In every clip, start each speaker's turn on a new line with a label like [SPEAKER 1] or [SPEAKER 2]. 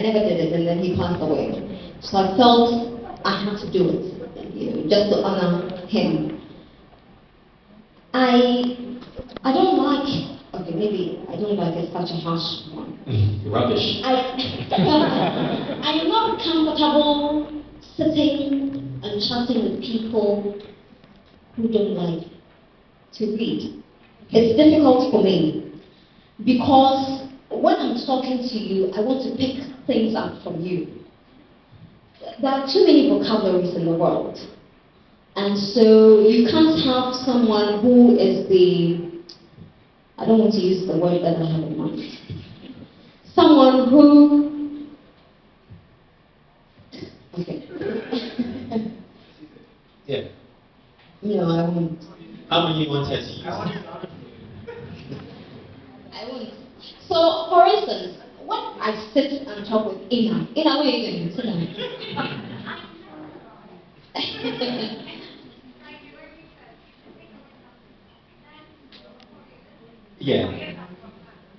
[SPEAKER 1] I never did it, and then he passed away. So I felt I had to do it, just to honor him. I don't like, okay, maybe I don't like it's such a harsh one.
[SPEAKER 2] Rubbish.
[SPEAKER 1] I am not comfortable sitting and chatting with people who don't like to read. It's difficult for me because when I'm talking to you, I want to pick things up from you. There are too many vocabularies in the world. And so you can't have someone who is I don't want to use the word that I have in mind. Someone who, okay.
[SPEAKER 2] Yeah.
[SPEAKER 1] No, I won't.
[SPEAKER 2] How many you want her to use?
[SPEAKER 1] I won't. So, for instance, when I sit and talk with Ina, where are you going? Sit down.
[SPEAKER 2] Yeah.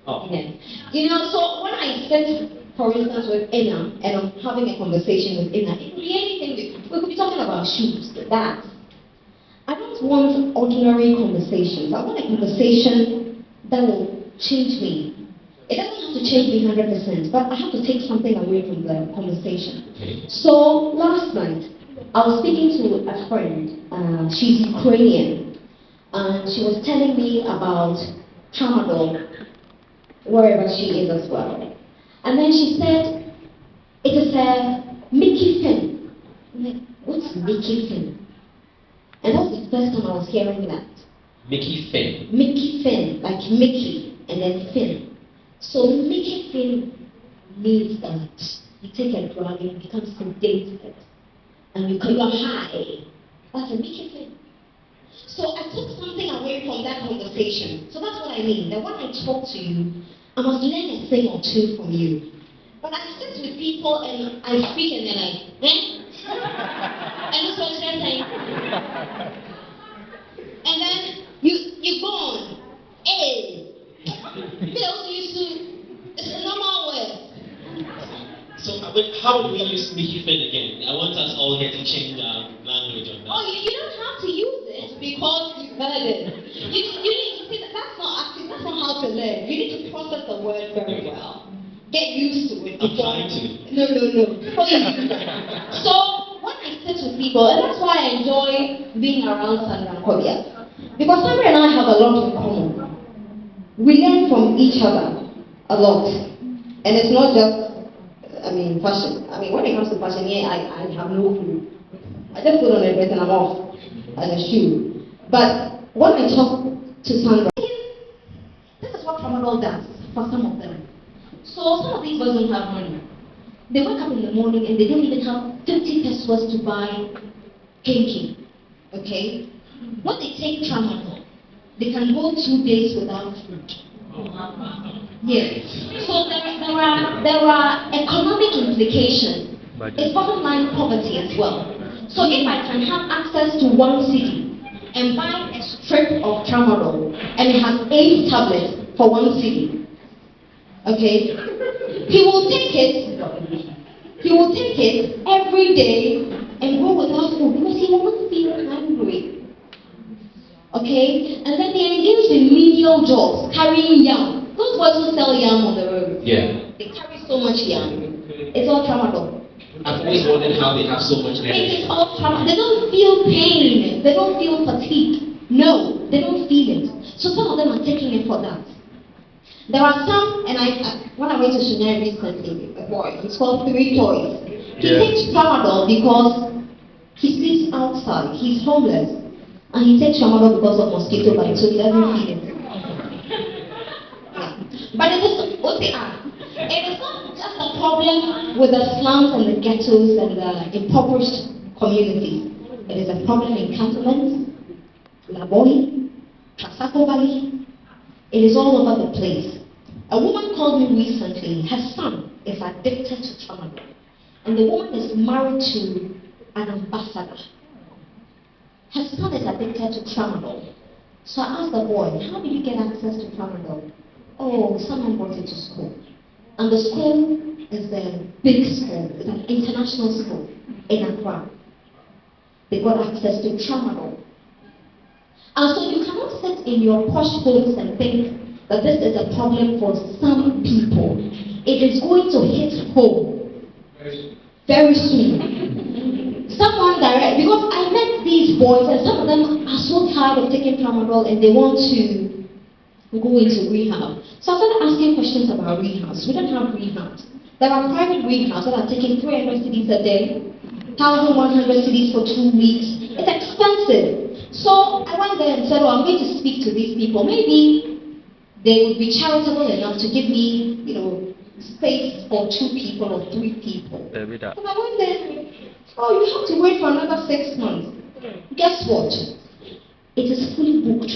[SPEAKER 2] Oh.
[SPEAKER 1] Yeah. So when I sit, for instance, with Ina, and I'm having a conversation with Ina, it could be anything. We could be talking about shoes, bags. I don't want ordinary conversations. I want a conversation that will change me. It doesn't have to change me 100%, but I have to take something away from the conversation.
[SPEAKER 2] Okay.
[SPEAKER 1] So last night, I was speaking to a friend. She's Ukrainian, and she was telling me about tramadol, wherever she is as well. And then she said, it is a Mickey Finn. I'm like, what's Mickey Finn? And that's the first time I was hearing that.
[SPEAKER 2] Mickey Finn.
[SPEAKER 1] Mickey Finn, like Mickey, and then Finn. So Mickey Finn means that you take a drug and you become sedated, and you're high. That's a Mickey Finn. So I took something away from that conversation. So that's what I mean. That when I talk to you, I must learn a thing or two from you. But I sit with people and I speak and they're like, and that's what they're saying. And then you go on. Hey, it's a normal word.
[SPEAKER 2] So how do we use Mickey Finn again? I want us all here to change our language on that.
[SPEAKER 1] Oh, you don't have to use it because you've heard it. You need to see that that's not how to learn. You need to process the word very well. Get used to it.
[SPEAKER 2] I'm trying to.
[SPEAKER 1] No. So when I sit with people, and that's why I enjoy being around Sandra and Kobia, because Sandra and I have a lot in common. We learn from each other a lot, and it's not just fashion. When it comes to fashion, I have no clue. I just put on a dress and I'm off, and a shoe. But when I talk to Sandra, this is what tramadol does for some of them. So some of these boys don't have money. They wake up in the morning and they don't even have 50 pesos to buy kinky. Okay? When they take tramadol, they can go 2 days without food. Yes. So there are economic implications. It's bottom line poverty as well. So if I can have access to 1 city and buy a strip of tramadol and it has 8 tablets for 1 city, okay, he will take it every day and go without food because he won't feel hungry. Okay? And then they engage in menial jobs, carrying yam. Those boys who sell yam on the road.
[SPEAKER 2] Yeah.
[SPEAKER 1] They carry so much yam. It's all tramadol.
[SPEAKER 2] I've always wondered how they have so much energy.
[SPEAKER 1] It is all tramadol. They don't feel pain. They don't feel fatigue. No, they don't feel it. So some of them are taking it for that. There are some, and when I went to Chanel recently, a boy, he's called 3 Toys. He takes tramadol because he sleeps outside. He's homeless. And he takes tramadol because of mosquito bites, so he doesn't feel it. But it is not just a problem with the slums and the ghettos and the impoverished communities. It is a problem in cantonments, Laboni, Kasako Valley. It is all over the place. A woman called me recently, her son is addicted to tramadol. And the woman is married to an ambassador. Her son is addicted to tramadol. So I asked the boy, how did you get access to tramadol? Oh, someone brought it to school. And the school is a big school. It's an international school in Accra. They got access to tramadol. And so you cannot sit in your posh homes and think that this is a problem for some people. It is going to hit home very soon. Someone direct, because I met these boys and some of them are so tired of taking tramadol and they want to go into rehab. So I started asking questions about rehabs. We don't have rehabs. There are private rehabs that are taking 300 cedis a day, 1,100 cedis for 2 weeks. It's expensive. So I went there and said, oh, I'm going to speak to these people. Maybe they would be charitable enough to give me, space for 2 people or 3 people. And I went there, oh, you have to wait for another 6 months. Guess what? It is fully booked.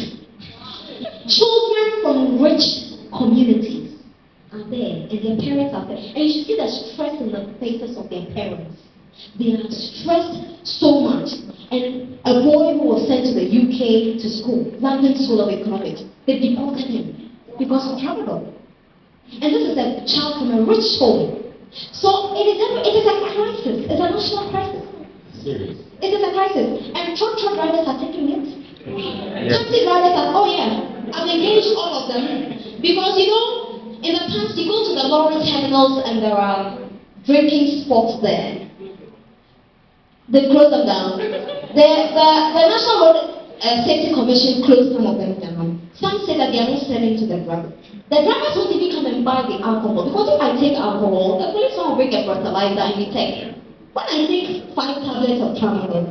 [SPEAKER 1] Children from rich communities are there, and their parents are there. And you should see the stress in the faces of their parents. They are stressed so much. And a boy who was sent to the UK to school, London School of Economics, they deported him because of tramadol. And this is a child from a rich home. So it is a crisis. It's a national crisis.
[SPEAKER 2] Serious.
[SPEAKER 1] It is a crisis. And truck drivers are taking it. Taxi drivers are, oh yeah, I've engaged all of them. Because in the past you go to the lorry terminals and there are drinking spots there. They close them down. The National Road Safety Commission closed some of them down. Some say that they are not selling to the drivers. The drivers won't even come and buy the alcohol. Because if I take alcohol, the police will bring a fertilizer and you take. When I take 5 tablets of tramadol,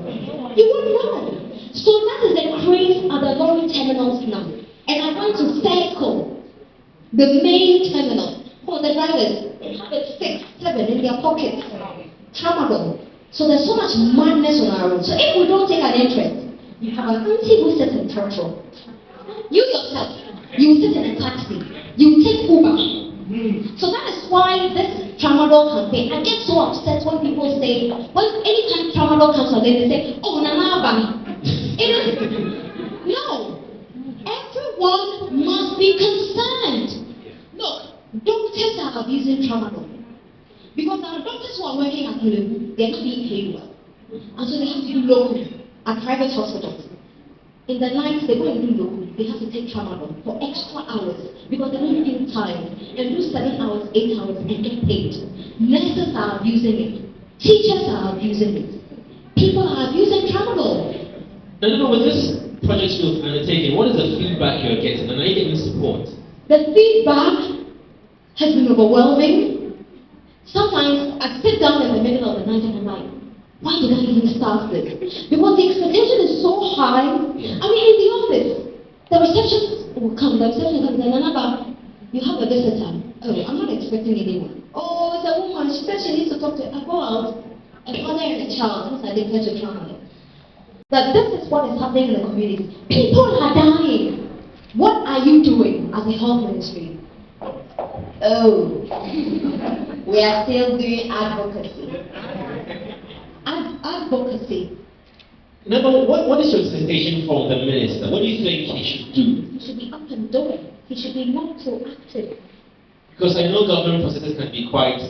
[SPEAKER 1] you won't know. So that is the craze at the lorry terminals now. And I want to circle the main terminal for the drivers. They have it 6, 7 in their pockets. Tramadol. So there's so much madness on our road. So if we don't take an interest, you have an auntie who sits in petrol. You yourself, you sit in a taxi. You take Uber. So that is why this tramadol campaign, I get so upset when people say, anytime tramadol comes on, they say, oh, Nana Aba. It is, no. Everyone must be concerned. Look, doctors are abusing tramadol. Because our doctors who are working at L.E.A.D, they're not being paid well. And so they have to do local at private hospitals. In the night, they go and do local. They have to take tramadol for extra hours because they don't feel tired and do 7 hours, 8 hours and get paid. Nurses are abusing it. Teachers are abusing it. People are abusing tramadol.
[SPEAKER 2] No, with this project you've undertaken, what is the feedback you're getting and are you getting support?
[SPEAKER 1] The feedback has been overwhelming. Sometimes I sit down in the middle of the night and I'm like, why did I even start this? Because the expectation is so high. I mean, in the office, the receptionist will come, and Nana Aba, you have a visitor. Oh, I'm not expecting anyone. Oh, it's a woman. She said she needs to talk to her. I go out, a mother and a child, since I didn't get to trauma. But this is what is happening in the community. People are dying. What are you doing as a health ministry? Oh, we are still doing advocacy. Advocacy.
[SPEAKER 2] Now, what is your expectation from the minister? What do you think he should do?
[SPEAKER 1] He should be up and doing. He should be more proactive.
[SPEAKER 2] Because I know government processes can be quite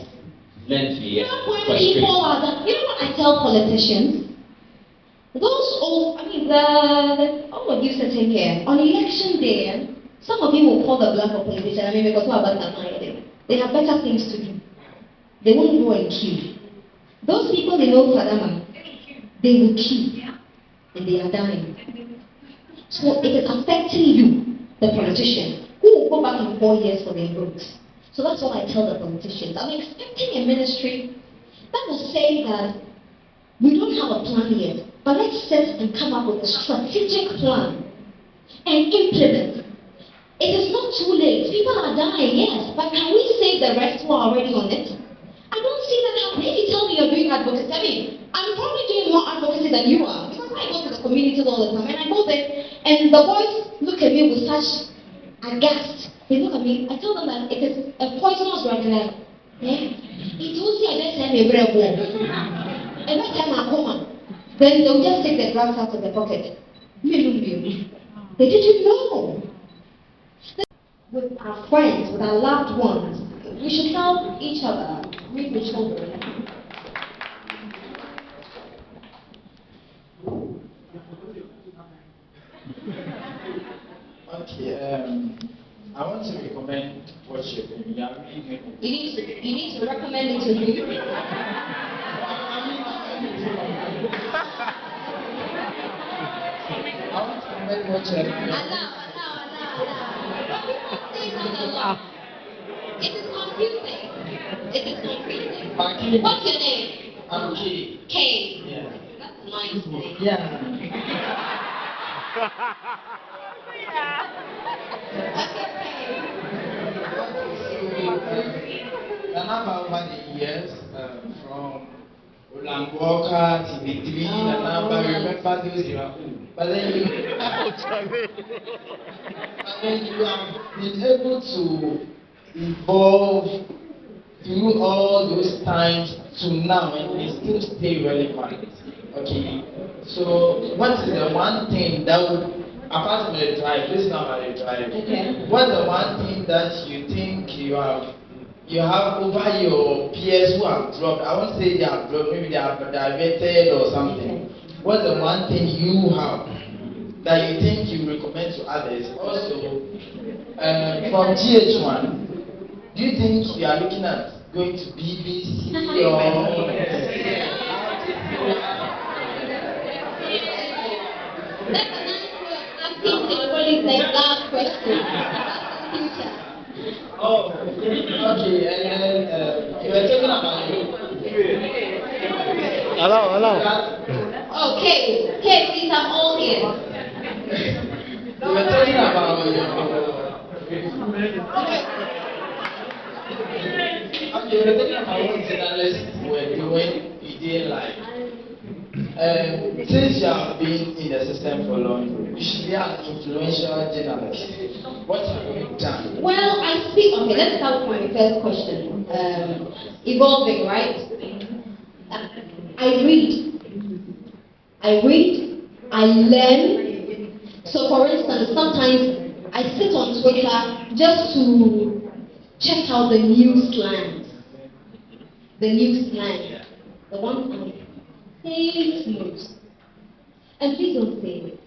[SPEAKER 2] lengthy.
[SPEAKER 1] You know when people are you know what I tell politicians? Those old, all of you sitting here, on election day, some of you will call the bluff of politicians, because they have better things to do. They won't go and queue. Those people in Old Fadama, they will queue. And they are dying. So it is affecting you, the politician, who will go back in 4 years for their votes. So that's what I tell the politicians. I'm expecting a ministry that will say that we don't have a plan yet, but let's sit and come up with a strategic plan and implement. It is not too late. People are dying, yes, but can we save the rest who are already on it? I don't see that happening. If you tell me you're doing advocacy, I'm probably doing more advocacy than you are, because I go to the communities all the time, and I go there, and the boys look at me with such aghast. They look at me, I tell them that it is a poisonous drug, and it will see I just send me a bread wall. And that time I'm home, then they'll just take the drugs out of their pocket. They didn't know. With our friends, with our loved ones, we should help each other with the children.
[SPEAKER 3] Okay, I want to recommend what you're doing.
[SPEAKER 1] You need to recommend it to who?
[SPEAKER 3] I want to recommend what you're doing.
[SPEAKER 1] Allow. It is confusing. What's your name?
[SPEAKER 3] I'm Key.
[SPEAKER 1] Kay.
[SPEAKER 3] Yeah.
[SPEAKER 1] That's a nice name.
[SPEAKER 3] Yeah. Nana Aba over the years, from Ulangboka, TV3, Nana Aba, remember those you are. But then you have been able to evolve through all those times to now, and you still stay relevant. Okay. So what is the one thing that would, apart from the drive, this is not about the drive.
[SPEAKER 1] Okay.
[SPEAKER 3] What's the one thing that you think you have over your peers who have dropped? I won't say they have dropped, maybe they have diverted or something.
[SPEAKER 1] Okay.
[SPEAKER 3] What's the one thing you have that you think you recommend to others? Also, from GH1, do you think you are looking at going to BBC or?
[SPEAKER 1] That's a nice way of asking everybody the last question.
[SPEAKER 3] Oh, okay, and then you were talking about
[SPEAKER 1] Hello. Okay, please, I'm all ears.
[SPEAKER 3] you were talking about okay, you were talking about what journalists were doing you didn't like. Since you have been in the system for long, you should be an influential journalist. What have you done?
[SPEAKER 1] Well, okay, let's start with my first question. Evolving, right? I read, I learn. So for instance, sometimes I sit on Twitter just to check out the new slangs. The ones I hate most. And please don't say it.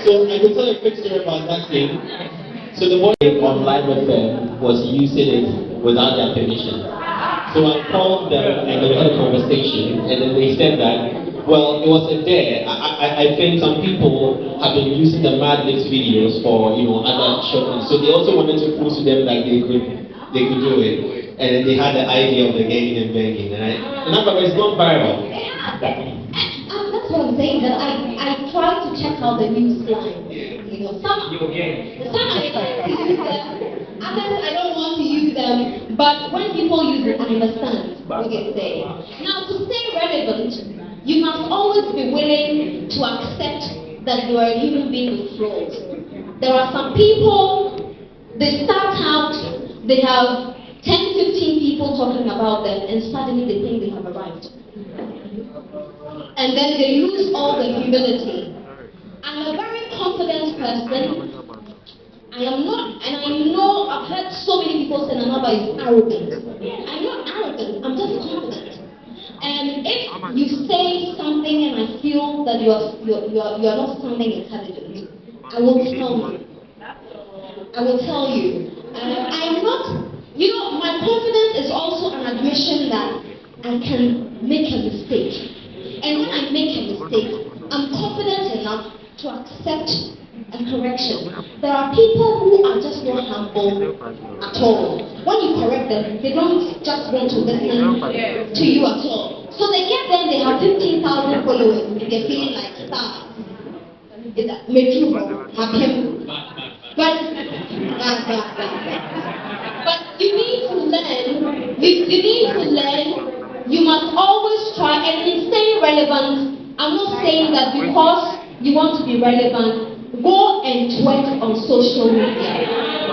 [SPEAKER 2] So I can tell a quick story about that thing. So the boy on Live FM was using it without their permission. So I called them and we had a conversation, and then they said that, well, it was a dare. I think some people have been using the Madness videos for other short. So they also wanted to prove to them that they could do it, and then they had the idea of the ganging and banging, and it's gone viral.
[SPEAKER 1] That's what I'm saying. That I try to check out the new slang. Some I like to use them, others I don't want to use them. But when people use it, I understand what they say. Now, to stay relevant, you must always be willing to accept that you are a human being with flaws. There are some people, they start out, they have 10, 15 people talking about them, and suddenly they think they have arrived. And then they lose all the humility. I'm a very confident person. I am not, and I know I've heard so many people say Nana Aba is arrogant. I'm not arrogant, I'm just confident. And if you say something and I feel that you are not sounding intelligent, I will tell you. I'm not, my confidence is also an admission that I can make a mistake. And when I make a mistake, I'm confident enough to accept a correction. There are people who are just not humble at all. When you correct them, they don't just want to listen to you at all. So they get them, they have 15,000 followers, and they're feeling like stars. But you need to learn, you must always try and stay relevant. I'm not saying that because you want to be relevant, go and twerk on social media.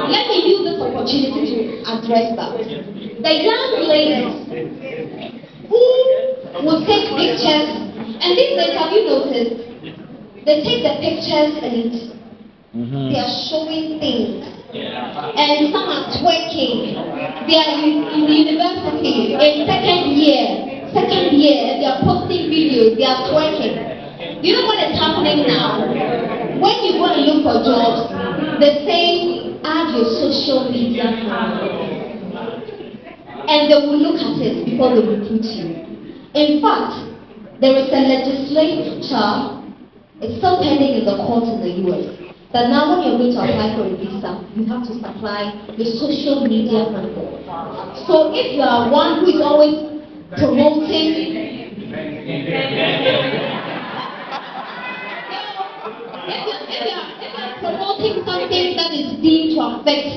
[SPEAKER 1] Let me use this opportunity to address that. The young ladies who will take pictures. And these days, have you noticed? They take the pictures and they are showing things. And some are twerking. They are in the university in second year, they are posting videos, they are twerking. You know what is happening now? When you go and look for jobs, they say add your social media handle. And they will look at it before they recruit you. In fact, there is a legislature, it's still pending in the court in the US, that now when you're going to apply for a visa, you have to supply your social media handle. So if you are one who is always promoting, if you're promoting something that is deemed to affect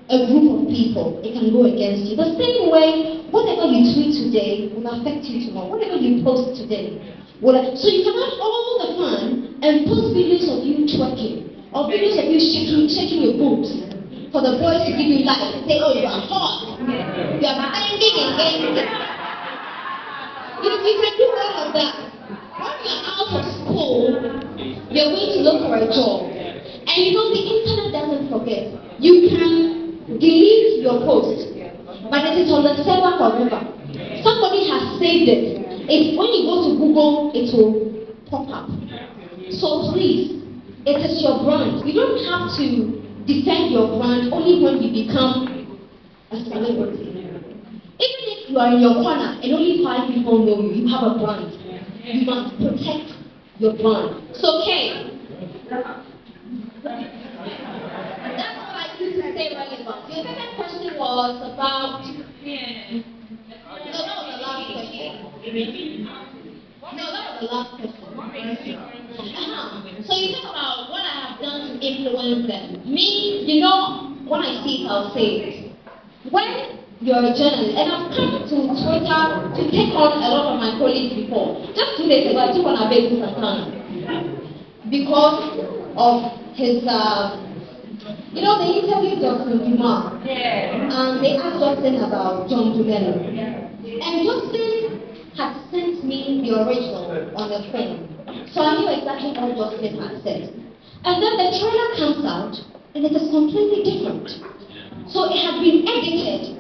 [SPEAKER 1] a group of people, it can go against you. The same way, whatever you tweet today will affect you tomorrow. Whatever you post today will. So you can have all the fun and post videos of you twerking, or videos of you shaking your boobs for the boys to give you likes and say, oh, you are hot, you are banging and banging. You can do all of that. When you're out of school, you're going to look for a job. And you know the internet doesn't forget. You can delete your post, but it is on the server forever. Somebody has saved it. When you go to Google, it will pop up. So please, it is your brand. You don't have to defend your brand only when you become a celebrity. Even if you are in your corner and only 5 people know you, you have a brand. You must protect your brand. So, Kay, that's what I used to say relevant. Your second question was about. No, that was the last question. No, that was the last question. So you talk about what I have done to influence them. Me, you know, when I see it, I'll say it. When you're a journalist, and I've come to Twitter to take on a lot of my colleagues before. Just 2 days ago, I took on Abeku Santana because of his, you know, they interviewed Dr. Dumas, and they asked Justin about John Dumelo. And Justin had sent me the original on the phone, so I knew exactly what Justin had said. And then the trailer comes out, and it is completely different. So it had been edited.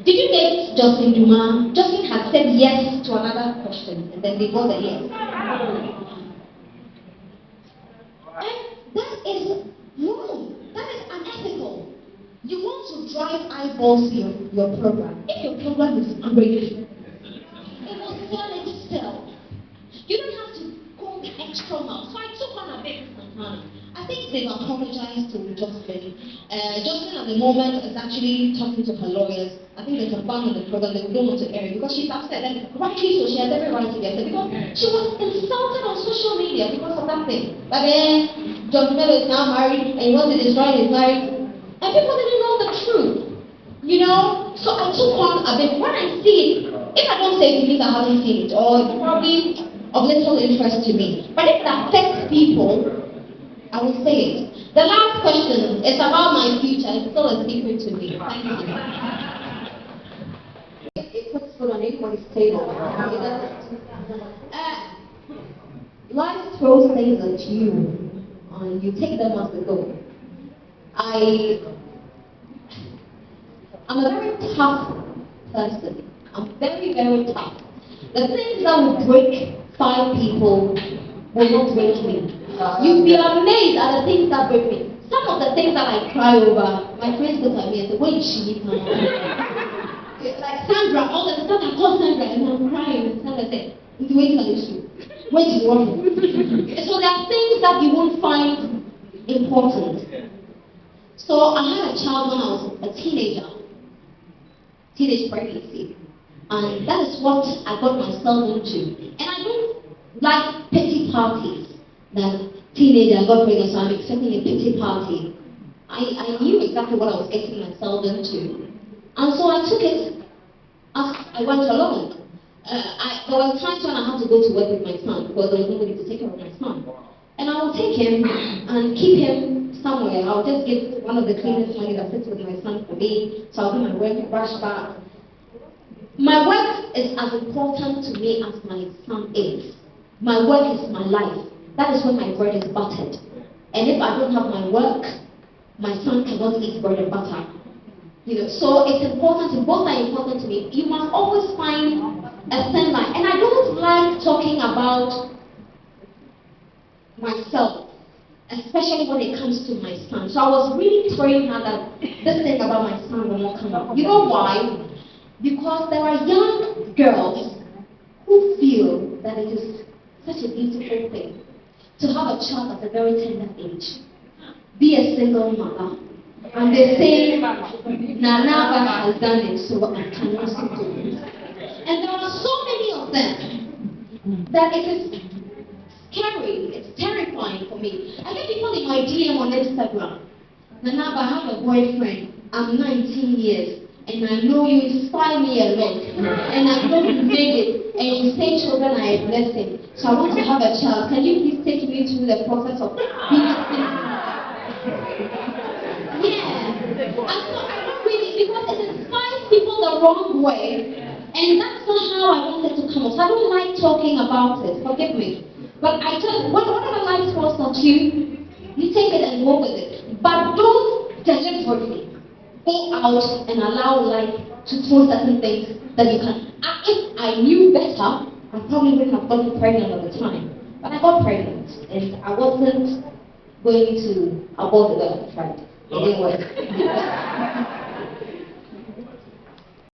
[SPEAKER 1] Did you get Justin Dumas? Justin had said yes to another question, and then they got the yes. And that is wrong. That is unethical. You want to drive eyeballs to your program. If your program is great, it will sell itself. You don't have to go the extra mile. So I took on a bit Santana. I think they've apologized to Justin. Justin at the moment is actually talking to her lawyers. I think there's a ban on the program that we don't want to air it because she's upset. And rightly so, she has every right to be upset because she was insulted on social media because of that thing. But then John Melo is now married and he wants to destroy his marriage. And people didn't know the truth. You know? So I took on a bit. When I see it, if I don't say it, it means I haven't seen it. Or it's probably of little interest to me. But if it affects people, I will say it. The last question is about my future. It's still a secret to me. Thank you. It puts food on anybody's table. Life throws things at you, and you take them as they go. I'm a very tough person. I'm very, very tough. The things that will break 5 people will not break me. You'll be amazed at the things that break me. Some of the things that I cry over, my friends look at me and say, where is she? Like Sandra, all the stuff I call Sandra and I'm crying and Sandra said, wait till you. Where is you working? So there are things that you won't find important. So I had a child when I was a teenage pregnancy. And that is what I got myself into. And I don't like petty parties. That teenager got pregnant, so I'm expecting a petty party. I knew exactly what I was getting myself into. And so I took it as I went along. There were times when I had to go to work with my son because there was nobody to take care of my son. And I will take him and keep him somewhere. I'll just give one of the cleanest money that sits with my son for me. So I'll do my work, brush back. My work is as important to me as my son is. My work is my life. That is when my bread is buttered. And if I don't have my work, my son cannot eat bread and butter. So it's important, both are important to me. You must always find a thin line. And I don't like talking about myself, especially when it comes to my son. So I was really praying hard that this thing about my son will not come up. You know why? Because there are young girls who feel that it is such a beautiful thing to have a child at a very tender age. Be a single mother. And they say, Nana Aba has done it, so I can also do it. And there are so many of them that it is scary, it's terrifying for me. I get people in my DM on Instagram. Nana Aba, I have a boyfriend. I'm 19 years. And I know you inspire me a lot. And I know you made it. And you say children are a blessing. So I want to have a child. Can you please take me through the process of being Yeah. And so I don't really, because it inspires people the wrong way. And that's not how I wanted to come up. I don't like talking about it. Forgive me. But I just, whatever life throws at you, you take it and go with it. But don't deliberately go out and allow life to throw certain things that you can. If I knew better, I probably wouldn't have gotten pregnant at the time. But I got pregnant, and I wasn't going to abort the birth, right? It didn't work.